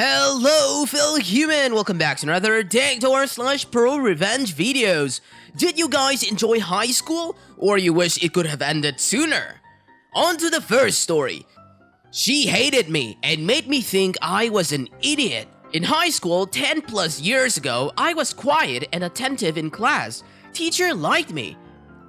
Hello, fellow human! Welcome back to another Dictator/Pro Revenge videos. Did you guys enjoy high school? Or you wish it could have ended sooner? On to the first story. She hated me and made me think I was an idiot. In high school, 10 plus years ago, I was quiet and attentive in class. Teacher liked me.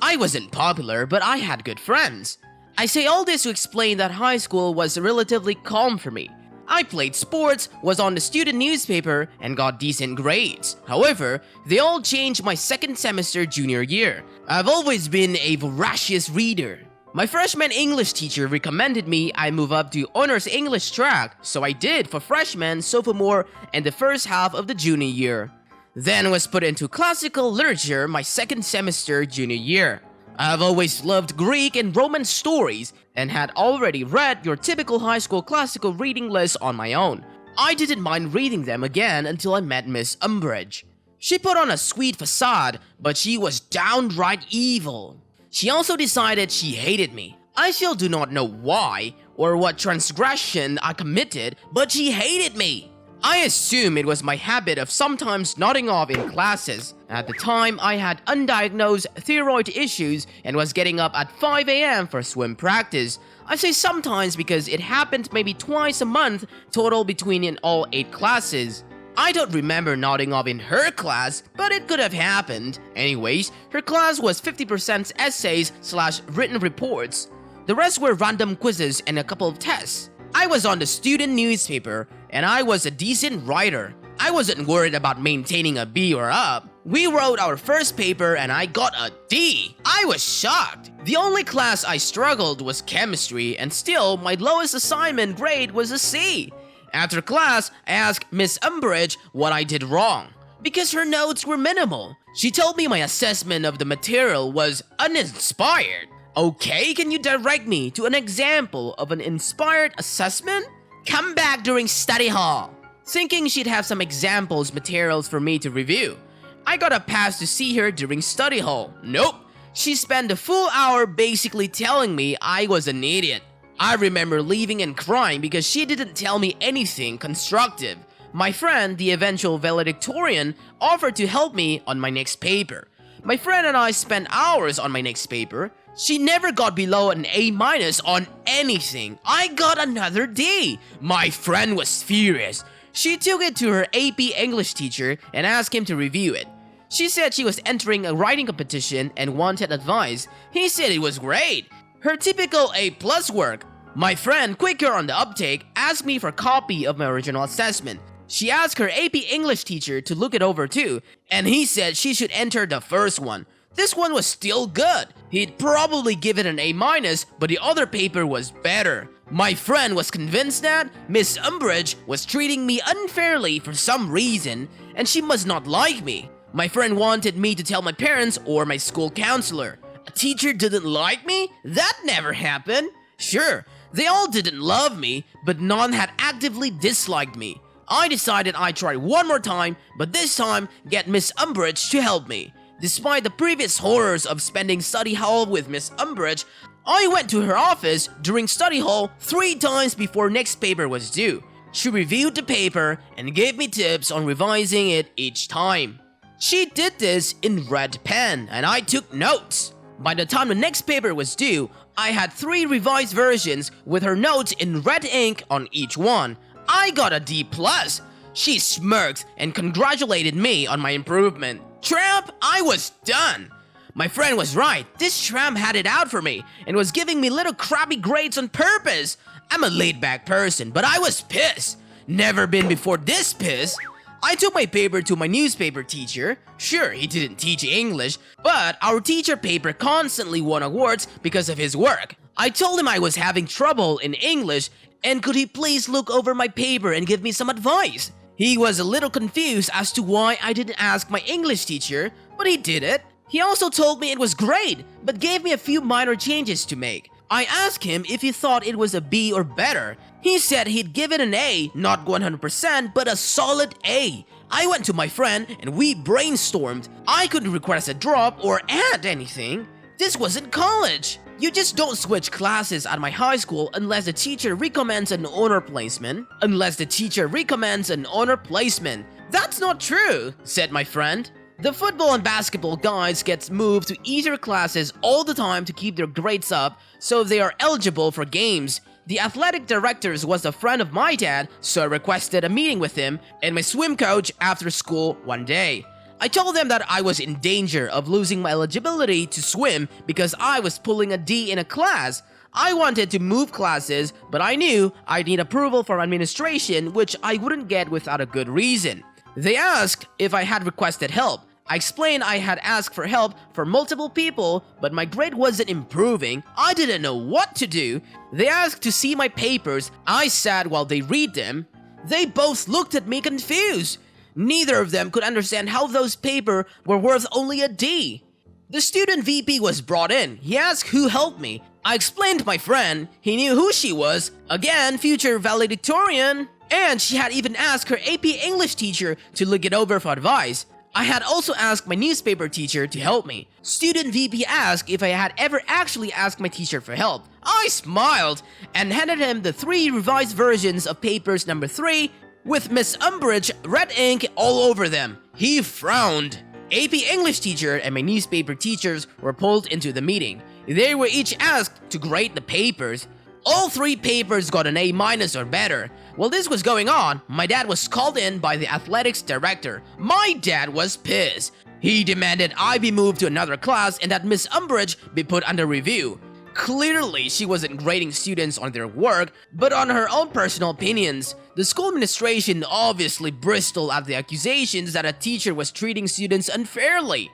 I wasn't popular, but I had good friends. I say all this to explain that high school was relatively calm for me. I played sports, was on the student newspaper, and got decent grades. However, they all changed my second semester junior year. I've always been a voracious reader. My freshman English teacher recommended me I move up to honors English track, so I did for freshman, sophomore, and the first half of the junior year. Then was put into classical literature my second semester junior year. I've always loved Greek and Roman stories and had already read your typical high school classical reading list on my own. I didn't mind reading them again until I met Miss Umbridge. She put on a sweet facade, but she was downright evil. She also decided she hated me. I still do not know why or what transgression I committed, but she hated me. I assume it was my habit of sometimes nodding off in classes. At the time, I had undiagnosed thyroid issues and was getting up at 5 a.m. for swim practice. I say sometimes because it happened maybe twice a month total between in all 8 classes. I don't remember nodding off in her class, but it could have happened. Anyways, her class was 50% essays/written reports. The rest were random quizzes and a couple of tests. I was on the student newspaper, and I was a decent writer. I wasn't worried about maintaining a B or up. We wrote our first paper and I got a D. I was shocked. The only class I struggled was chemistry, and still my lowest assignment grade was a C. After class, I asked Miss Umbridge what I did wrong, because her notes were minimal. She told me my assessment of the material was uninspired. Okay, can you direct me to an example of an inspired assessment? Come back during study hall. Thinking she'd have some examples materials for me to review. I got a pass to see her during study hall. Nope. She spent a full hour basically telling me I was an idiot. I remember leaving and crying because she didn't tell me anything constructive. My friend, the eventual valedictorian, offered to help me on my next paper. My friend and I spent hours on my next paper. She never got below an A- on anything. I got another D. My friend was furious. She took it to her AP English teacher and asked him to review it. She said she was entering a writing competition and wanted advice. He said it was great. Her typical A+ work. My friend, quicker on the uptake, asked me for a copy of my original assessment. She asked her AP English teacher to look it over too, and he said she should enter the first one. This one was still good. He'd probably give it an A-, but the other paper was better. My friend was convinced that Miss Umbridge was treating me unfairly for some reason, and she must not like me. My friend wanted me to tell my parents or my school counselor. A teacher didn't like me? That never happened. Sure, they all didn't love me, but none had actively disliked me. I decided I'd try one more time, but this time get Miss Umbridge to help me. Despite the previous horrors of spending study hall with Miss Umbridge, I went to her office during study hall 3 times before next paper was due. She reviewed the paper and gave me tips on revising it each time. She did this in red pen and I took notes. By the time the next paper was due, I had 3 revised versions with her notes in red ink on each one. I got a D+. She smirked and congratulated me on my improvement. Tramp, I was done. My friend was right. This tramp had it out for me and was giving me little crappy grades on purpose. I'm a laid-back person, but I was pissed. Never been before this pissed. I took my paper to my newspaper teacher. Sure, he didn't teach English, but our teacher paper constantly won awards because of his work. I told him I was having trouble in English and could he please look over my paper and give me some advice. He was a little confused as to why I didn't ask my English teacher, but he did it. He also told me it was great, but gave me a few minor changes to make. I asked him if he thought it was a B or better. He said he'd give it an A, not 100%, but a solid A. I went to my friend and we brainstormed. I couldn't request a drop or add anything. This wasn't college. You just don't switch classes at my high school unless the teacher recommends an honor placement. That's not true, said my friend. The football and basketball guys gets moved to easier classes all the time to keep their grades up so they are eligible for games. The athletic director was a friend of my dad, so I requested a meeting with him and my swim coach after school one day. I told them that I was in danger of losing my eligibility to swim because I was pulling a D in a class. I wanted to move classes, but I knew I'd need approval from administration, which I wouldn't get without a good reason. They asked if I had requested help. I explained I had asked for help for multiple people, but my grade wasn't improving. I didn't know what to do. They asked to see my papers. I sat while they read them. They both looked at me confused. Neither of them could understand how those papers were worth only a D. The student VP was brought in. He asked who helped me. I explained to my friend. He knew who she was. Again, future valedictorian. And she had even asked her AP English teacher to look it over for advice. I had also asked my newspaper teacher to help me. Student VP asked if I had ever actually asked my teacher for help. I smiled and handed him the 3 revised versions of papers number 3 with Miss Umbridge red ink all over them. He frowned. AP English teacher and my newspaper teachers were pulled into the meeting. They were each asked to grade the papers. All 3 papers got an A- or better. While this was going on, my dad was called in by the athletics director. My dad was pissed. He demanded I be moved to another class and that Miss Umbridge be put under review. Clearly, she wasn't grading students on their work, but on her own personal opinions. The school administration obviously bristled at the accusations that a teacher was treating students unfairly.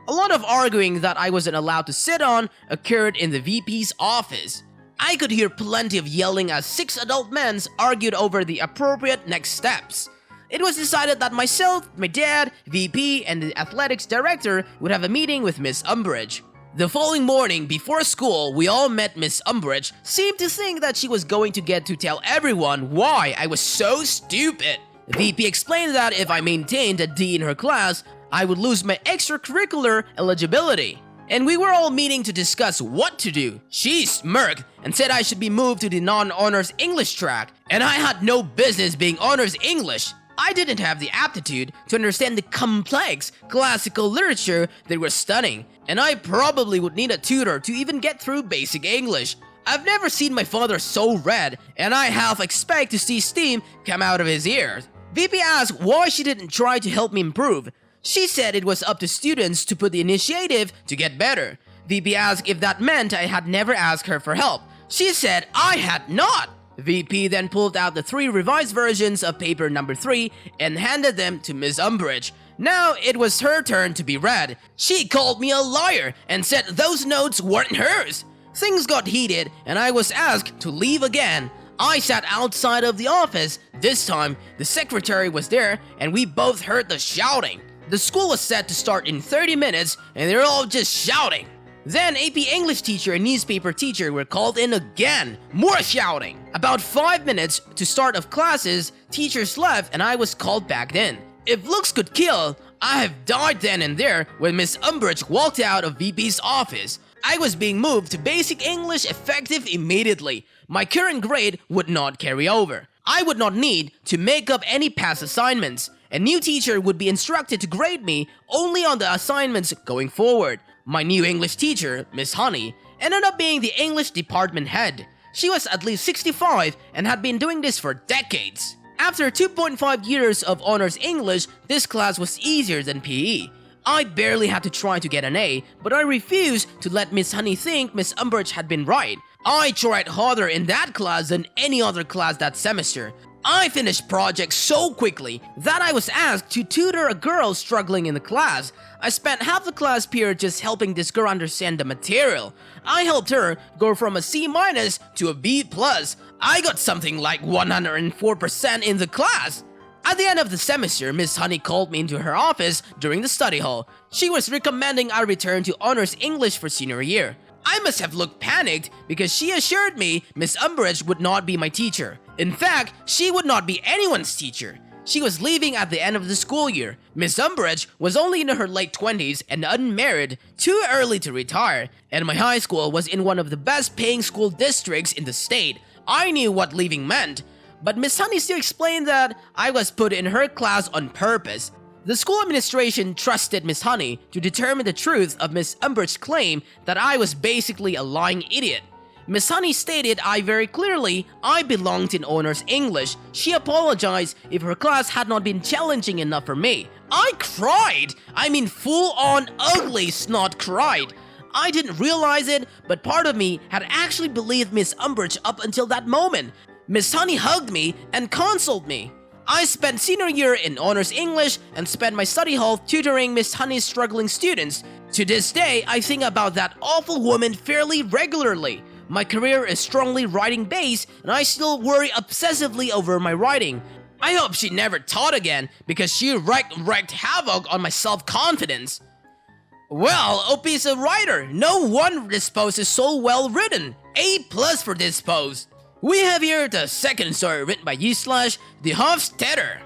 A lot of arguing that I wasn't allowed to sit on occurred in the VP's office. I could hear plenty of yelling as 6 adult men argued over the appropriate next steps. It was decided that myself, my dad, VP, and the athletics director would have a meeting with Miss Umbridge. The following morning, before school, we all met Miss Umbridge. Seemed to think that she was going to get to tell everyone why I was so stupid. The VP explained that if I maintained a D in her class, I would lose my extracurricular eligibility. And we were all meeting to discuss what to do. She smirked and said I should be moved to the non-honors English track, and I had no business being honors English. I didn't have the aptitude to understand the complex classical literature they were studying, and I probably would need a tutor to even get through basic English. I've never seen my father so red, and I half expect to see steam come out of his ears. VP asked why she didn't try to help me improve. She said it was up to students to put the initiative to get better. VP asked if that meant I had never asked her for help. She said I had not. VP then pulled out the 3 revised versions of paper number 3 and handed them to Miss Umbridge. Now it was her turn to be read. She called me a liar and said those notes weren't hers. Things got heated and I was asked to leave again. I sat outside of the office. This time, the secretary was there and we both heard the shouting. The school was set to start in 30 minutes and they were all just shouting. Then AP English teacher and newspaper teacher were called in again. More shouting. About 5 minutes to start of classes, teachers left and I was called back in. If looks could kill, I have died then and there when Miss Umbridge walked out of VP's office. I was being moved to basic English effective immediately. My current grade would not carry over. I would not need to make up any past assignments. A new teacher would be instructed to grade me only on the assignments going forward. My new English teacher, Miss Honey, ended up being the English department head. She was at least 65 and had been doing this for decades. After 2.5 years of honors English, this class was easier than PE. I barely had to try to get an A, but I refused to let Miss Honey think Miss Umbridge had been right. I tried harder in that class than any other class that semester. I finished projects so quickly that I was asked to tutor a girl struggling in the class. I spent half the class period just helping this girl understand the material. I helped her go from a C- to a B+. I got something like 104% in the class. At the end of the semester, Miss Honey called me into her office during the study hall. She was recommending I return to honors English for senior year. I must have looked panicked because she assured me Miss Umbridge would not be my teacher. In fact, she would not be anyone's teacher. She was leaving at the end of the school year. Miss Umbridge was only in her late 20s and unmarried, too early to retire, and my high school was in one of the best paying school districts in the state. I knew what leaving meant, but Miss Honey still explained that I was put in her class on purpose. The school administration trusted Miss Honey to determine the truth of Miss Umbridge's claim that I was basically a lying idiot. Miss Honey stated very clearly I belonged in honors English. She apologized if her class had not been challenging enough for me. I cried! I mean full-on ugly snot cried. I didn't realize it, but part of me had actually believed Miss Umbridge up until that moment. Miss Honey hugged me and consoled me. I spent senior year in honors English and spent my study hall tutoring Miss Honey's struggling students. To this day, I think about that awful woman fairly regularly. My career is strongly writing-based, and I still worry obsessively over my writing. I hope she never taught again, because she wreaked havoc on my self-confidence. Well, OP's a writer. No wonder this post is so well written. A+ for this post. We have here the second story written by /The Hofstadter.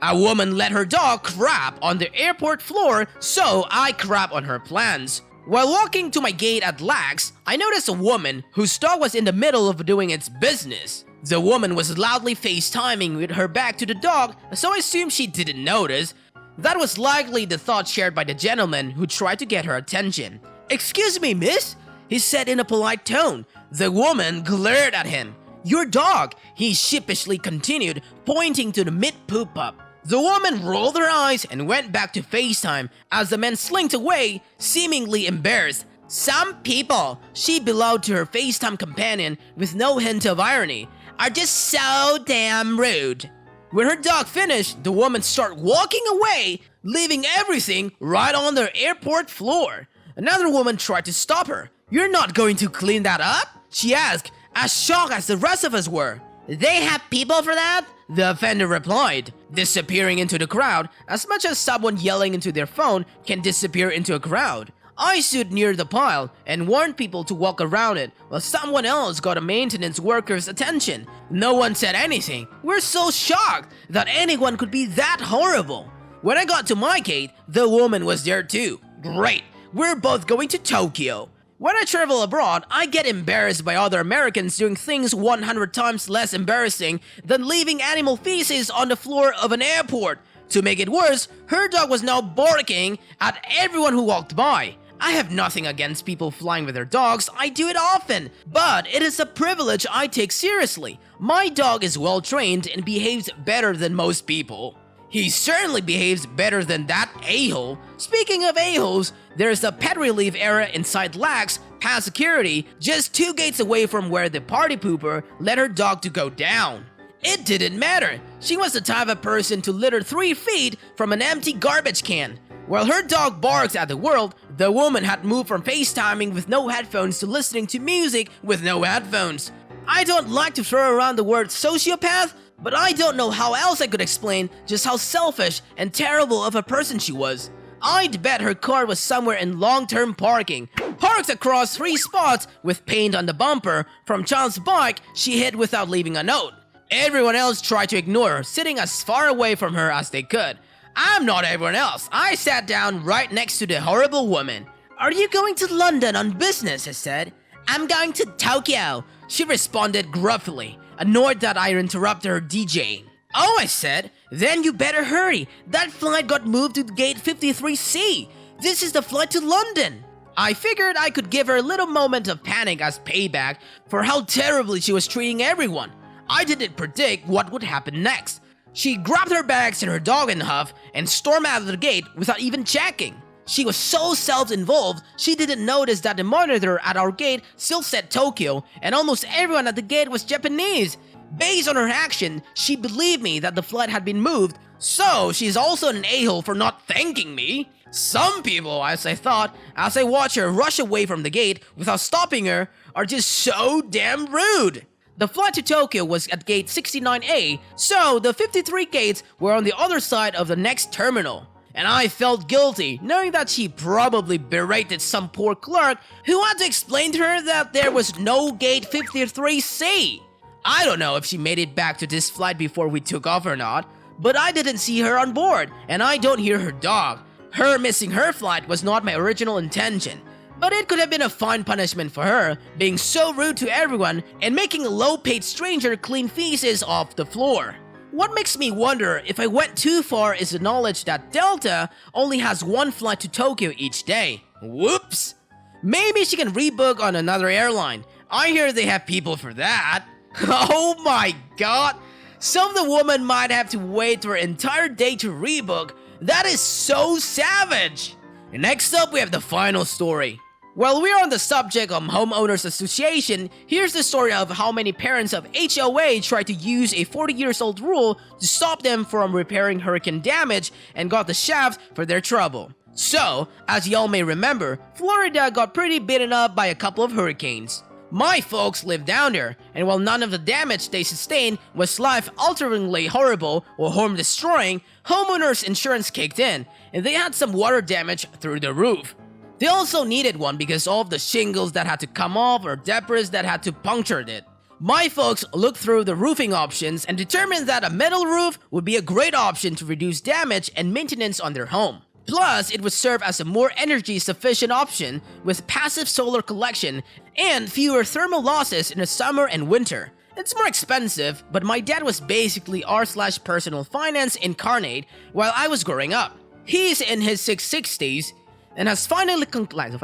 A woman let her dog crap on the airport floor, so I crap on her plans. While walking to my gate at LAX, I noticed a woman whose dog was in the middle of doing its business. The woman was loudly FaceTiming with her back to the dog, so I assumed she didn't notice. That was likely the thought shared by the gentleman who tried to get her attention. "Excuse me, miss," he said in a polite tone. The woman glared at him. "Your dog," he sheepishly continued, pointing to the mid-poop pup. The woman rolled her eyes and went back to FaceTime as the man slinked away, seemingly embarrassed. "Some people," she bellowed to her FaceTime companion with no hint of irony, "are just so damn rude." When her dog finished, the woman started walking away, leaving everything right on the airport floor. Another woman tried to stop her. "You're not going to clean that up?" she asked, as shocked as the rest of us were. "They have people for that?" the offender replied, disappearing into the crowd as much as someone yelling into their phone can disappear into a crowd. I stood near the pile and warned people to walk around it while someone else got a maintenance worker's attention. No one said anything. We're so shocked that anyone could be that horrible. When I got to my gate, the woman was there too. Great, we're both going to Tokyo. When I travel abroad, I get embarrassed by other Americans doing things 100 times less embarrassing than leaving animal feces on the floor of an airport. To make it worse, her dog was now barking at everyone who walked by. I have nothing against people flying with their dogs, I do it often, but it is a privilege I take seriously. My dog is well trained and behaves better than most people. He certainly behaves better than that a-hole. Speaking of a-holes, there's a pet relief area inside LAX, past security, just 2 gates away from where the party pooper let her dog to go down. It didn't matter. She was the type of person to litter 3 feet from an empty garbage can. While her dog barks at the world, the woman had moved from FaceTiming with no headphones to listening to music with no headphones. I don't like to throw around the word sociopath, but I don't know how else I could explain just how selfish and terrible of a person she was. I'd bet her car was somewhere in long-term parking, parked across 3 spots with paint on the bumper from child's bike she hit without leaving a note. Everyone else tried to ignore her, sitting as far away from her as they could. I'm not everyone else. I sat down right next to the horrible woman. "Are you going to London on business?" I said. "I'm going to Tokyo," she responded gruffly, annoyed that I interrupted her DJing. "Oh," I said, "then you better hurry. That flight got moved to gate 53C. This is the flight to London." I figured I could give her a little moment of panic as payback for how terribly she was treating everyone. I didn't predict what would happen next. She grabbed her bags and her dog in a huff and stormed out of the gate without even checking. She was so self-involved, she didn't notice that the monitor at our gate still said Tokyo, and almost everyone at the gate was Japanese. Based on her action, she believed me that the flight had been moved, so she's also an a-hole for not thanking me. Some people, as I thought, as I watched her rush away from the gate without stopping her, are just so damn rude. The flight to Tokyo was at gate 69A, so the 53 gates were on the other side of the next terminal. And I felt guilty, knowing that she probably berated some poor clerk who had to explain to her that there was no gate 53C. I don't know if she made it back to this flight before we took off or not, but I didn't see her on board, and I don't hear her dog. Her missing her flight was not my original intention, but it could have been a fine punishment for her, being so rude to everyone and making a low-paid stranger clean feces off the floor. What makes me wonder if I went too far is the knowledge that Delta only has one flight to Tokyo each day. Whoops! Maybe she can rebook on another airline. I hear they have people for that. Oh my god! So the woman might have to wait for an entire day to rebook. That is so savage! Next up, we have the final story. While we're on the subject of homeowners association, here's the story of how many parents of HOA tried to use a 40-years-old rule to stop them from repairing hurricane damage and got the shaft for their trouble. So, as y'all may remember, Florida got pretty beaten up by a couple of hurricanes. My folks lived down there, and while none of the damage they sustained was life-alteringly horrible or home-destroying, homeowners insurance kicked in, and they had some water damage through the roof. They also needed one because all of the shingles that had to come off or debris that had to puncture it. My folks looked through the roofing options and determined that a metal roof would be a great option to reduce damage and maintenance on their home. Plus, it would serve as a more energy-sufficient option with passive solar collection and fewer thermal losses in the summer and winter. It's more expensive, but my dad was basically r/personal finance incarnate while I was growing up. He's in his 60s and has finally concluded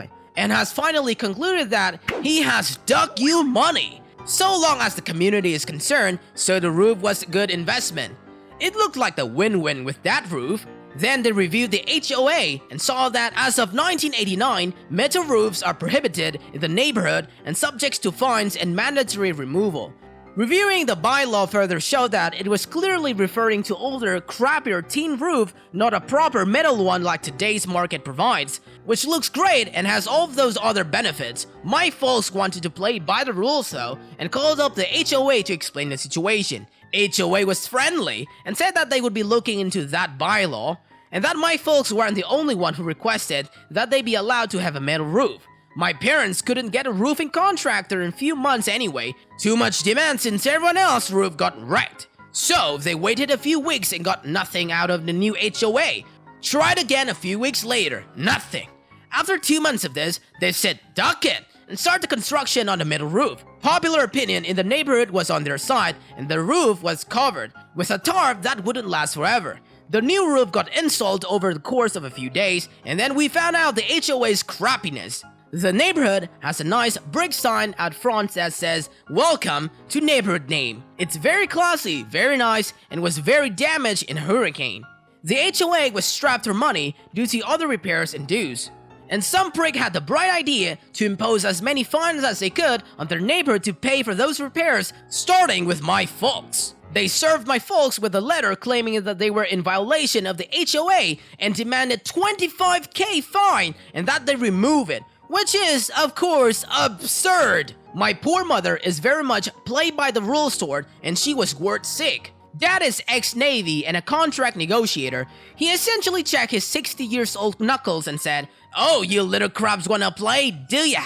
that he has duck you money. So long as the community is concerned, so the roof was a good investment. It looked like the win-win with that roof. Then they reviewed the HOA and saw that as of 1989, metal roofs are prohibited in the neighborhood and subject to fines and mandatory removal. Reviewing the bylaw further showed that it was clearly referring to older, crappier tin roof, not a proper metal one like today's market provides, which looks great and has all of those other benefits. My folks wanted to play by the rules though, and called up the HOA to explain the situation. HOA was friendly and said that they would be looking into that bylaw, and that my folks weren't the only one who requested that they be allowed to have a metal roof. My parents couldn't get a roofing contractor in a few months anyway, too much demand since everyone else's roof got wrecked. So they waited a few weeks and got nothing out of the new HOA. Tried again a few weeks later, nothing. After 2 months of this, they said duck it and start the construction on the metal roof. Popular opinion in the neighborhood was on their side, and the roof was covered with a tarp that wouldn't last forever. The new roof got installed over the course of a few days, and then we found out the HOA's crappiness. The neighborhood has a nice brick sign out front that says, "Welcome to neighborhood name." It's very classy, very nice, and was very damaged in a hurricane. The HOA was strapped for money due to other repairs and dues. And some prick had the bright idea to impose as many fines as they could on their neighbor to pay for those repairs, starting with my folks. They served my folks with a letter claiming that they were in violation of the HOA and demanded $25,000 fine and that they remove it, which is, of course, absurd. My poor mother is very much play by the rules toward, and she was word sick. Dad is ex-Navy and a contract negotiator. He essentially checked his 60-year-old knuckles and said, "Oh, you little crabs wanna play, do ya?"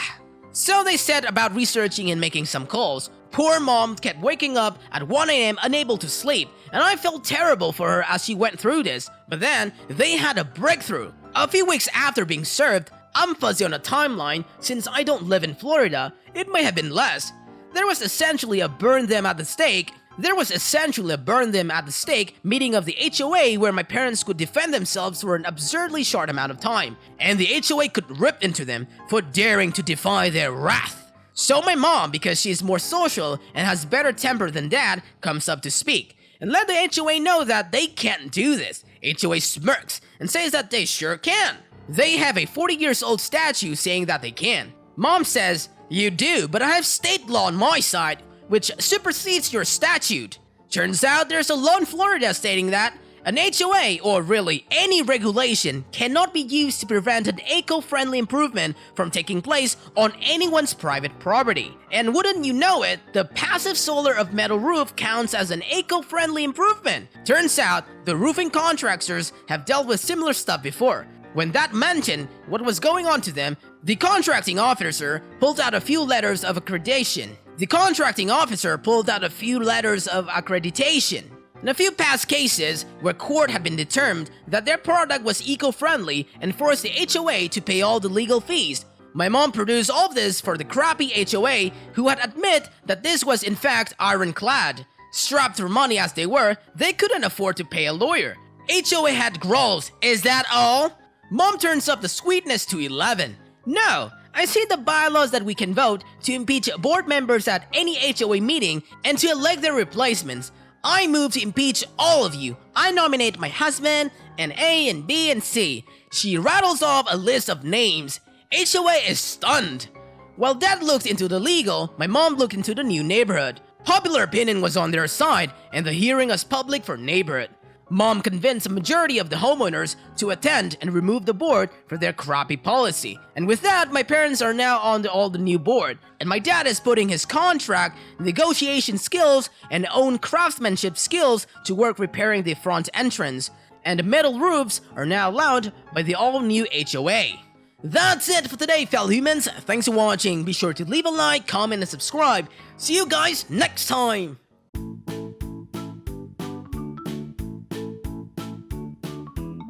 So they set about researching and making some calls. Poor mom kept waking up at 1 AM unable to sleep, and I felt terrible for her as she went through this. But then, they had a breakthrough. A few weeks after being served, I'm fuzzy on a timeline since I don't live in Florida, it may have been less. There was essentially a burn them at the stake meeting of the HOA where my parents could defend themselves for an absurdly short amount of time, and the HOA could rip into them for daring to defy their wrath. So my mom, because she is more social and has better temper than dad, comes up to speak and let the HOA know that they can't do this. HOA smirks and says that they sure can. They have a 40-year-old statute saying that they can. Mom says, "You do, but I have state law on my side, which supersedes your statute." Turns out there's a law in Florida stating that an HOA, or really any regulation, cannot be used to prevent an eco-friendly improvement from taking place on anyone's private property. And wouldn't you know it, the passive solar of metal roof counts as an eco-friendly improvement. Turns out, the roofing contractors have dealt with similar stuff before. When that mentioned what was going on to them, the contracting officer pulled out a few letters of accreditation. and a few past cases where court had been determined that their product was eco-friendly and forced the HOA to pay all the legal fees. My mom produced all of this for the crappy HOA, who had admit that this was in fact ironclad. Strapped for money as they were, they couldn't afford to pay a lawyer. HOA had growls, is that all? Mom turns up the sweetness to 11. No, I see the bylaws that we can vote to impeach board members at any HOA meeting and to elect their replacements. I move to impeach all of you. I nominate my husband, and A and B and C. She rattles off a list of names. HOA is stunned. While Dad looked into the legal, my mom looked into the new neighborhood. Popular opinion was on their side, and the hearing was public for neighborhood. Mom convinced a majority of the homeowners to attend and remove the board for their crappy policy. And with that, my parents are now on all the new board. And my dad is putting his contract, negotiation skills, and own craftsmanship skills to work repairing the front entrance. And the metal roofs are now allowed by the all-new HOA. That's it for today, fellow humans. Thanks for watching. Be sure to leave a like, comment, and subscribe. See you guys next time.